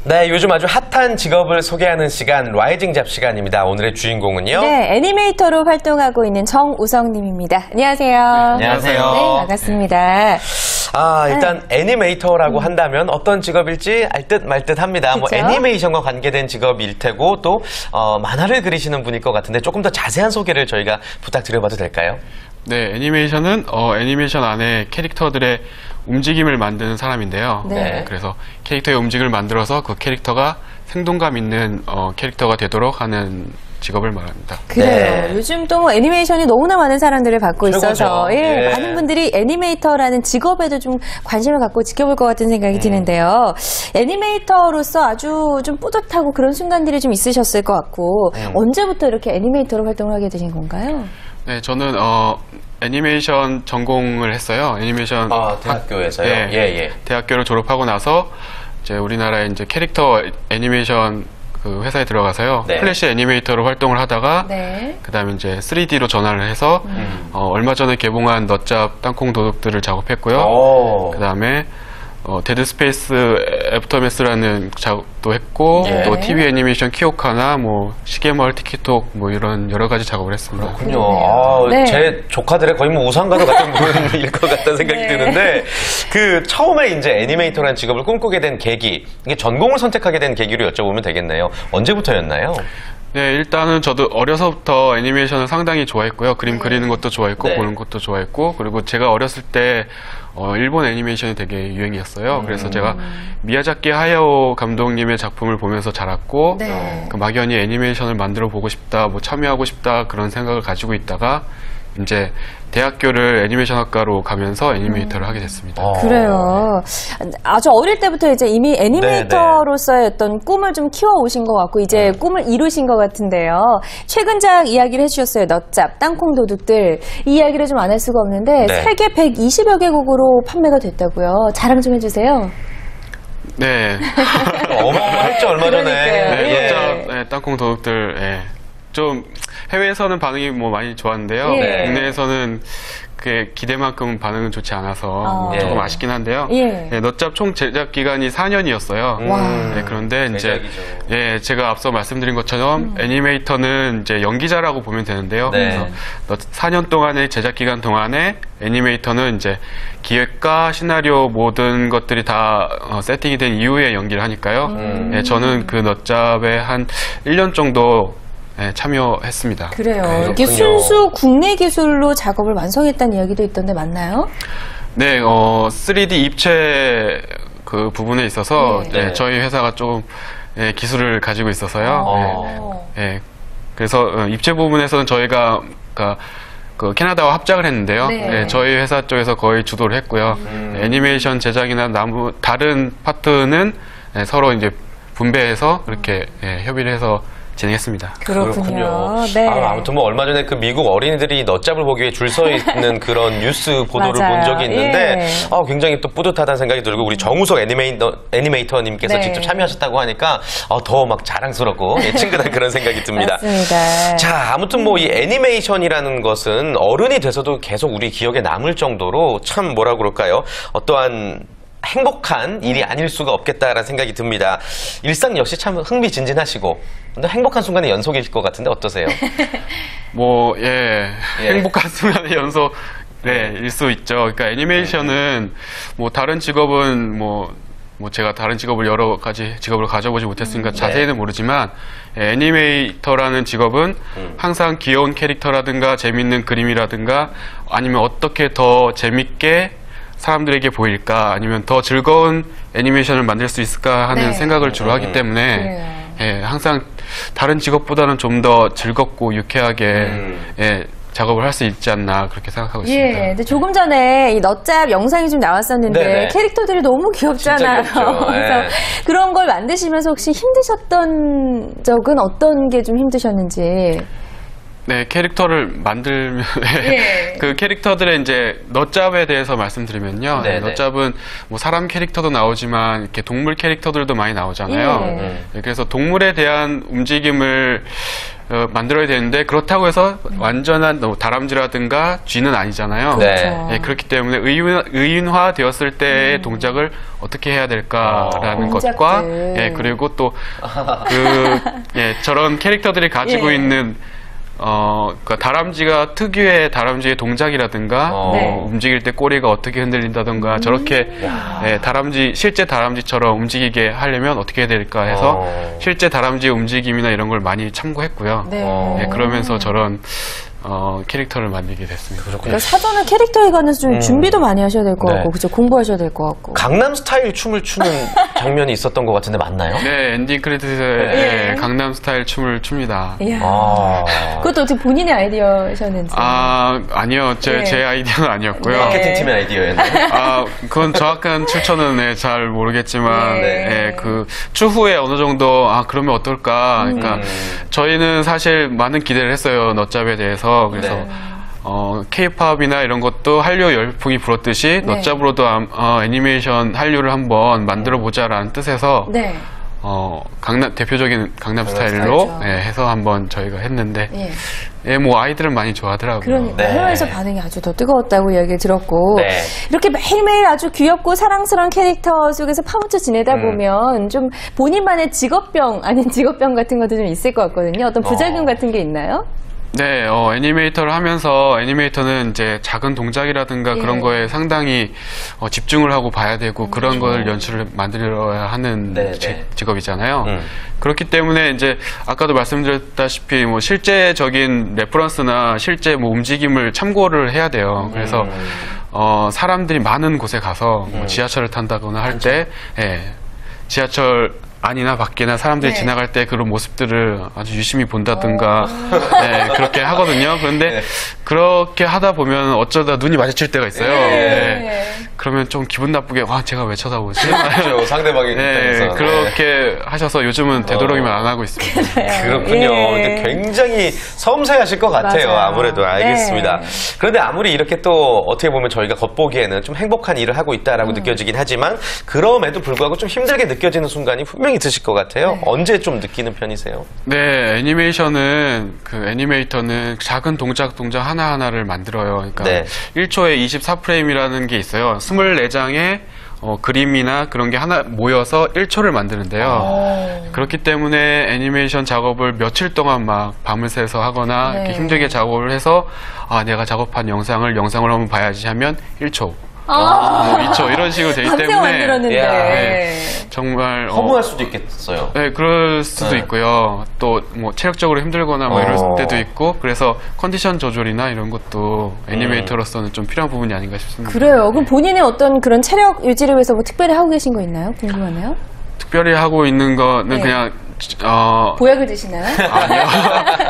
네, 요즘 아주 핫한 직업을 소개하는 시간, 라이징 잡 시간입니다. 오늘의 주인공은요? 네, 애니메이터로 활동하고 있는 정우성님입니다. 안녕하세요. 안녕하세요. 네, 반갑습니다. 일단 애니메이터라고 한다면 어떤 직업일지 알 듯 말 듯 합니다. 그쵸? 뭐 애니메이션과 관계된 직업일 테고 또 만화를 그리시는 분일 것 같은데 조금 더 자세한 소개를 저희가 부탁드려봐도 될까요? 네, 애니메이션은 애니메이션 안에 캐릭터들의 움직임을 만드는 사람인데요. 네. 그래서 캐릭터의 움직임을 만들어서 그 캐릭터가 생동감 있는 캐릭터가 되도록 하는 직업을 말합니다. 그래요. 네. 요즘 또 뭐 애니메이션이 너무나 많은 사랑들을 받고 최고죠. 있어서 네. 많은 분들이 애니메이터라는 직업에도 좀 관심을 갖고 지켜볼 것 같은 생각이 드는데요. 애니메이터로서 아주 좀 뿌듯하고 그런 순간들이 좀 있으셨을 것 같고 언제부터 이렇게 애니메이터로 활동을 하게 되신 건가요? 네, 저는 애니메이션 전공을 했어요. 애니메이션 대학교에서요? 네, 예. 대학교를 졸업하고 나서 이제 우리나라에 이제 캐릭터 애니메이션 그 회사에 들어가서요. 네. 플래시 애니메이터로 활동을 하다가 네. 그다음에 이제 3D로 전환을 해서 얼마 전에 개봉한 너짭 땅콩 도둑들을 작업했고요. 그다음에 데드 스페이스 애프터매스라는 작업도 했고 예. 또 TV 애니메이션 키오카나 뭐 시계마을 티키톡 뭐 이런 여러 가지 작업을 했습니다. 그렇군요. 네. 제 조카들의 거의 뭐 우상과도 같은 분일 것 같다는 생각이 드는데 그 처음에 이제 애니메이터라는 직업을 꿈꾸게 된 계기, 이게 전공을 선택하게 된 계기로 여쭤보면 되겠네요. 언제부터였나요? 네, 일단은 저도 어려서부터 애니메이션을 상당히 좋아했고요. 그림 그리는 것도 좋아했고 네. 보는 것도 좋아했고 그리고 제가 어렸을 때 일본 애니메이션이 되게 유행이었어요. 그래서 제가 미야자키 하야오 감독님의 작품을 보면서 자랐고 네. 그 막연히 애니메이션을 만들어 보고 싶다, 뭐 참여하고 싶다 그런 생각을 가지고 있다가 이제 대학교를 애니메이션학과로 가면서 애니메이터를 하게 됐습니다. 그래요. 아주 어릴 때부터 이제 이미 애니메이터로서의 어떤 꿈을 좀 키워오신 것 같고 이제 꿈을 이루신 것 같은데요. 최근작 이야기를 해주셨어요. 너짭, 땅콩 도둑들. 이 이야기를 좀 안 할 수가 없는데 네. 세계 120여 개국으로 판매가 됐다고요. 자랑 좀 해주세요. 네. 어마어마했죠, 얼마 전에. 그러니까요. 예. 너짭, 땅콩 도둑들, 좀 해외에서는 반응이 뭐 많이 좋았는데요. 예. 국내에서는 그 기대만큼 반응은 좋지 않아서 예. 조금 아쉽긴 한데요. 예. 너짭 총 제작 기간이 4년이었어요. 와. 그런데 이제 대작이죠. 제가 앞서 말씀드린 것처럼 애니메이터는 이제 연기자라고 보면 되는데요. 네. 그래서 4년 동안의 제작 기간 동안에 애니메이터는 이제 기획과 시나리오 모든 것들이 다 세팅이 된 이후에 연기를 하니까요. 저는 그 너짭에 한 1년 정도 참여했습니다. 그래요. 그렇군요. 이게 순수 국내 기술로 작업을 완성했다는 이야기도 있던데 맞나요? 네, 3D 입체 그 부분에 있어서 네. 저희 회사가 좀 기술을 가지고 있어서요. 그래서 입체 부분에서는 저희가 그 캐나다와 합작을 했는데요. 네. 저희 회사 쪽에서 거의 주도를 했고요. 애니메이션 제작이나 다른 파트는 서로 이제 분배해서 그렇게 협의를 해서 진행했습니다. 그렇군요. 네. 아무튼 뭐 얼마 전에 그 미국 어린이들이 너짭을 보기 위해 줄 서 있는 그런 뉴스 보도를 맞아요. 본 적이 있는데 예. 굉장히 또 뿌듯하다는 생각이 들고 우리 정우석 애니메이터님께서 네. 직접 참여하셨다고 하니까 더 막 자랑스럽고 친근한 그런 생각이 듭니다. 맞습니다. 자, 아무튼 뭐 이 애니메이션이라는 것은 어른이 돼서도 계속 우리 기억에 남을 정도로 참 뭐라 그럴까요? 어떠한 행복한 일이 아닐 수가 없겠다라는 생각이 듭니다. 일상 역시 참 흥미진진하시고 근데 행복한 순간의 연속일 것 같은데 어떠세요? 행복한 순간의 연속 일 수 있죠. 그러니까 애니메이션은 뭐 다른 직업은 뭐 제가 다른 직업을 여러 가지 직업을 가져보지 못했으니까 자세히는 모르지만 애니메이터라는 직업은 항상 귀여운 캐릭터라든가 재밌는 그림이라든가 아니면 어떻게 더 재밌게 사람들에게 보일까 아니면 더 즐거운 애니메이션을 만들 수 있을까 하는 생각을 주로 하기 때문에 항상 다른 직업보다는 좀 더 즐겁고 유쾌하게 작업을 할 수 있지 않나 그렇게 생각하고 있습니다. 근데 조금 전에 이 너짭 영상이 좀 나왔었는데 네네. 캐릭터들이 너무 귀엽잖아요. 진짜 귀엽죠. 그래서 그런 걸 만드시면서 혹시 힘드셨던 적은 어떤 게 좀 힘드셨는지? 네, 캐릭터를 만들면 예. 그 캐릭터들의 이제 너짭에 대해서 말씀드리면요. 네네. 너짭은 뭐 사람 캐릭터도 나오지만 이렇게 동물 캐릭터들도 많이 나오잖아요. 예. 그래서 동물에 대한 움직임을 만들어야 되는데 그렇다고 해서 완전한 다람쥐라든가 쥐는 아니잖아요. 네. 예, 그렇기 때문에 의인화 되었을 때의 동작을 어떻게 해야 될까라는 것과 동작들. 예, 그리고 또 저런 캐릭터들이 가지고 예. 있는 그러니까 다람쥐가 특유의 다람쥐의 동작이라든가 네. 움직일 때 꼬리가 어떻게 흔들린다든가 저렇게 실제 다람쥐처럼 움직이게 하려면 어떻게 해야 될까 해서 실제 다람쥐의 움직임이나 이런 걸 많이 참고했고요. 네. 예, 그러면서 저런 캐릭터를 만들게 됐습니다. 그러니까 사전에 캐릭터에 관해서 좀 준비도 많이 하셔야 될 것 네. 같고, 그죠? 공부하셔야 될 것 같고. 강남 스타일 춤을 추는 장면이 있었던 것 같은데 맞나요? 네, 엔딩 크레딧에 강남 스타일 춤을 춥니다. 이야. 아. 그것도 어떻게 본인의 아이디어셨는지. 아니요. 네. 제 아이디어는 아니었고요. 네. 마케팅 팀의 아이디어였나요? 그건 정확한 출처는 잘 모르겠지만, 네. 그 추후에 어느 정도, 그러면 어떨까. 그러니까, 저희는 사실 많은 기대를 했어요. 너짭에 대해서. 그래서, 네. K-팝이나 이런 것도 한류 열풍이 불었듯이, 네. 너짭으로도 애니메이션 한류를 한번 만들어 보자라는 뜻에서, 네. 대표적인 강남 스타일로 스타일이죠. 해서 한번 저희가 했는데, 예. 뭐 아이들은 많이 좋아하더라고요. 그러니까 네. 해외에서 반응이 아주 더 뜨거웠다고 이야기를 들었고 네. 이렇게 매일매일 아주 귀엽고 사랑스러운 캐릭터 속에서 파묻혀 지내다 보면 좀 본인만의 직업병 아닌 직업병 같은 것도 좀 있을 것 같거든요. 어떤 부작용 같은 게 있나요? 네, 애니메이터를 하면서 애니메이터는 이제 작은 동작이라든가 예. 그런 거에 상당히 집중을 하고 봐야 되고 그런 걸 연출을 만들어야 하는 네, 네. 직업이잖아요. 그렇기 때문에 이제 아까도 말씀드렸다시피 뭐 실제적인 레퍼런스나 실제 뭐 움직임을 참고를 해야 돼요. 그래서 사람들이 많은 곳에 가서 뭐 지하철을 탄다거나 할 때 지하철 안이나 밖이나 사람들이 네. 지나갈 때 그런 모습들을 아주 유심히 본다든가 그렇게 하거든요. 그런데 네. 그렇게 하다 보면 어쩌다 눈이 마주칠 때가 있어요. 네. 그러면 좀 기분 나쁘게 제가 왜 쳐다보지? 그렇죠. 상대방의 입장에서. 그렇게 하셔서 요즘은 되도록이면 안 하고 있습니다. 그렇군요. 예. 근데 굉장히 섬세하실 것 같아요. 맞아요. 아무래도 알겠습니다. 네. 그런데 아무리 이렇게 또 어떻게 보면 저희가 겉보기에는 좀 행복한 일을 하고 있다라고 느껴지긴 하지만 그럼에도 불구하고 좀 힘들게 느껴지는 순간이 분명히 있으실 것 같아요. 네. 언제 좀 느끼는 편이세요? 네, 애니메이터는 작은 동작 하나하나를 만들어요. 그러니까 네. 1초에 24프레임이라는 게 있어요. 24장의 그림이나 그런 게 하나 모여서 1초를 만드는데요. 그렇기 때문에 애니메이션 작업을 며칠 동안 막 밤을 새서 하거나 네. 이렇게 힘들게 작업을 해서 내가 작업한 영상을 한번 봐야지 하면 1초. 뭐 2초 이런 식으로 되기 밤새 때문에 만들었는데. 네, 정말 허무할 수도 있겠어요. 네, 그럴 수도 네. 있고요. 또 뭐 체력적으로 힘들거나 뭐 이럴 어. 때도 있고 그래서 컨디션 조절이나 이런 것도 애니메이터로서는 좀 필요한 부분이 아닌가 싶습니다. 그래요. 그럼 본인의 어떤 그런 체력 유지를 위해서 뭐 특별히 하고 계신 거 있나요? 궁금하네요. 특별히 하고 있는 거는 네. 그냥 보약을 드시나요? 아니요.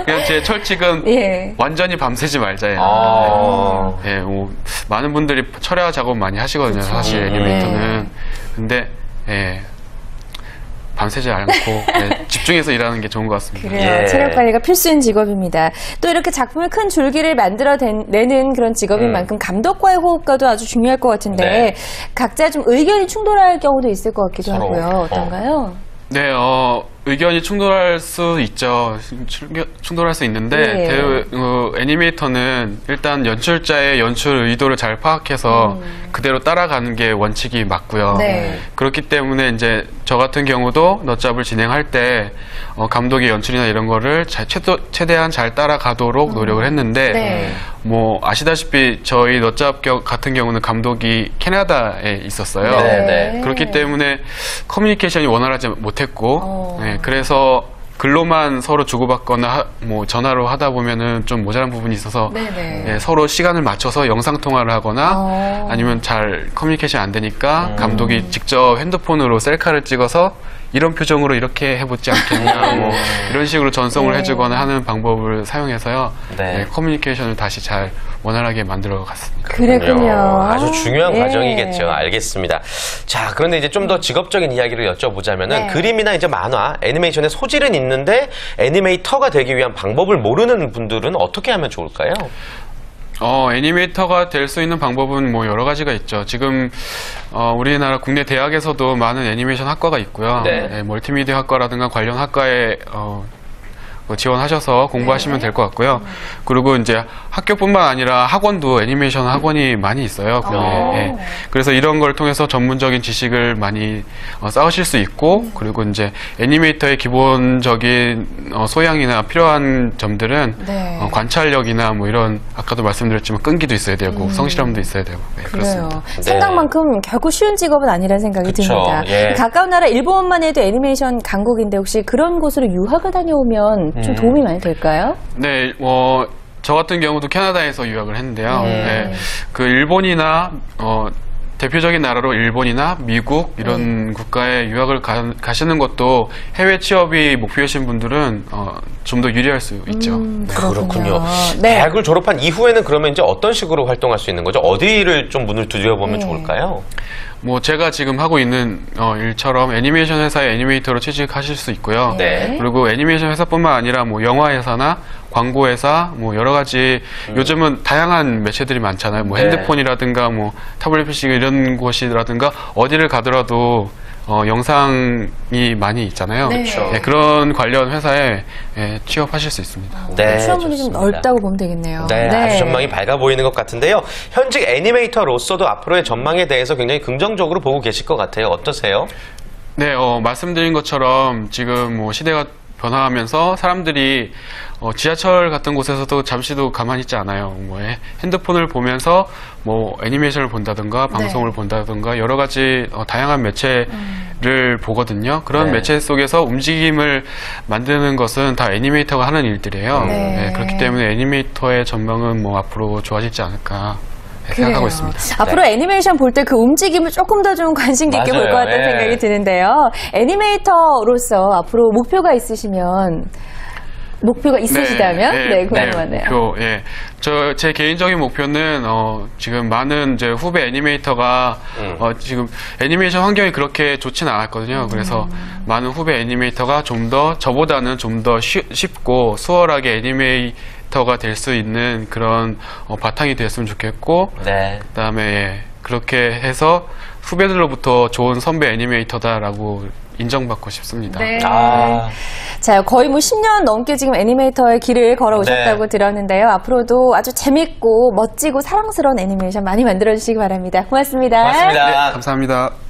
그냥 제 철칙은 예. 완전히 밤새지 말자예요. 네, 뭐 많은 분들이 철야 작업 많이 하시거든요. 사실 애니메이터는. 근데 밤새지 않고 집중해서 일하는 게 좋은 것 같습니다. 그래요. 예. 체력 관리가 필수인 직업입니다. 또 이렇게 작품의 큰 줄기를 만들어내는 그런 직업인 만큼 감독과의 호흡과도 아주 중요할 것 같은데 네. 각자 좀 의견이 충돌할 경우도 있을 것 같기도 서로. 하고요. 어떤가요? 네, 의견이 충돌할 수 있죠. 충돌할 수 있는데, 예. 애니메이터는 일단 연출자의 연출 의도를 잘 파악해서 그대로 따라가는 게 원칙이 맞고요. 네. 그렇기 때문에 이제 저 같은 경우도 너짭을 진행할 때, 감독의 연출이나 이런 거를 최대한 잘 따라가도록 노력을 했는데, 네. 뭐, 아시다시피 저희 너짭 같은 경우는 감독이 캐나다에 있었어요. 네. 그렇기 때문에 커뮤니케이션이 원활하지 못했고, 그래서 글로만 서로 주고받거나 뭐 전화로 하다 보면은 좀 모자란 부분이 있어서 네네. 서로 시간을 맞춰서 영상 통화를 하거나 아니면 잘 커뮤니케이션 안 되니까 감독이 직접 핸드폰으로 셀카를 찍어서 이런 표정으로 이렇게 해보지 않겠냐, 뭐 이런 식으로 전송을 해주거나 하는 방법을 사용해서요. 네. 네, 커뮤니케이션을 다시 잘 원활하게 만들어 갔습니다. 그랬군요. 아주 중요한 예. 과정이겠죠. 알겠습니다. 자, 그런데 이제 좀 더 직업적인 이야기를 여쭤보자면은 네. 그림이나 이제 만화, 애니메이션의 소질은 있는데 애니메이터가 되기 위한 방법을 모르는 분들은 어떻게 하면 좋을까요? 애니메이터가 될 수 있는 방법은 뭐 여러 가지가 있죠. 지금 우리나라 국내 대학에서도 많은 애니메이션 학과가 있고요. 네. 네, 멀티미디어 학과라든가 관련 학과에 지원하셔서 공부하시면 될 것 같고요. 그리고 이제 학교뿐만 아니라 학원도 애니메이션 학원이 많이 있어요. 예. 그래서 이런 걸 통해서 전문적인 지식을 많이 쌓으실 수 있고, 그리고 이제 애니메이터의 기본적인 소양이나 필요한 점들은 네. 관찰력이나 뭐 이런 아까도 말씀드렸지만 끈기도 있어야 되고 성실함도 있어야 되고. 네, 그래요. 그렇습니다. 생각만큼 결코 쉬운 직업은 아니라는 생각이 그쵸. 듭니다. 예. 가까운 나라 일본만 해도 애니메이션 강국인데 혹시 그런 곳으로 유학을 다녀오면 좀 도움이 많이 될까요? 네, 저 같은 경우도 캐나다에서 유학을 했는데요. 네, 그 일본이나 대표적인 나라로 일본이나 미국 이런 국가에 유학을 가시는 것도 해외 취업이 목표이신 분들은 좀 더 유리할 수 있죠. 그렇군요. 네. 대학을 졸업한 이후에는 그러면 이제 어떤 식으로 활동할 수 있는 거죠? 어디를 좀 문을 두드려보면 좋을까요? 뭐 제가 지금 하고 있는 일처럼 애니메이션 회사의 애니메이터로 취직하실 수 있고요. 네. 그리고 애니메이션 회사뿐만 아니라 뭐 영화 회사나 광고 회사 뭐 여러 가지 요즘은 다양한 매체들이 많잖아요. 뭐 네. 핸드폰이라든가 뭐 타블릿 PC 이런 곳이라든가 어디를 가더라도 영상이 많이 있잖아요. 네. 그렇죠. 네, 그런 관련 회사에 취업하실 수 있습니다. 네, 취업문이 좀 좋습니다. 넓다고 보면 되겠네요. 네, 아주 전망이 밝아 보이는 것 같은데요. 현직 애니메이터로서도 앞으로의 전망에 대해서 굉장히 긍정적으로 보고 계실 것 같아요. 어떠세요? 네, 말씀드린 것처럼 지금 뭐 시대가 변화하면서 사람들이 지하철 같은 곳에서도 잠시도 가만히 있지 않아요. 뭐 핸드폰을 보면서 뭐 애니메이션을 본다든가 방송을 본다든가 여러 가지 다양한 매체를 보거든요. 그런 네. 매체 속에서 움직임을 만드는 것은 다 애니메이터가 하는 일들이에요. 네. 네, 그렇기 때문에 애니메이터의 전망은 뭐 앞으로 좋아지지 않을까 생각하고 있습니다. 앞으로 애니메이션 볼 때 그 움직임을 조금 더 좀 관심 깊게 볼 것 맞아요. 같다는 예. 생각이 드는데요. 애니메이터로서 앞으로 목표가 있으시면 목표가 있으시다면 네, 궁금하네요. 목표, 예. 제 개인적인 목표는 지금 많은 이제 후배 애니메이터가 지금 애니메이션 환경이 그렇게 좋지는 않았거든요. 그래서 많은 후배 애니메이터가 저보다는 좀 더 쉽고 수월하게 애니메이터가 될 수 있는 그런 바탕이 됐으면 좋겠고, 네. 그다음에 그렇게 해서 후배들로부터 좋은 선배 애니메이터다라고 인정받고 싶습니다. 네. 아, 자, 거의 뭐 10년 넘게 지금 애니메이터의 길을 걸어오셨다고 네. 들었는데요. 앞으로도 아주 재밌고 멋지고 사랑스러운 애니메이션 많이 만들어주시기 바랍니다. 고맙습니다. 고맙습니다. 감사합니다.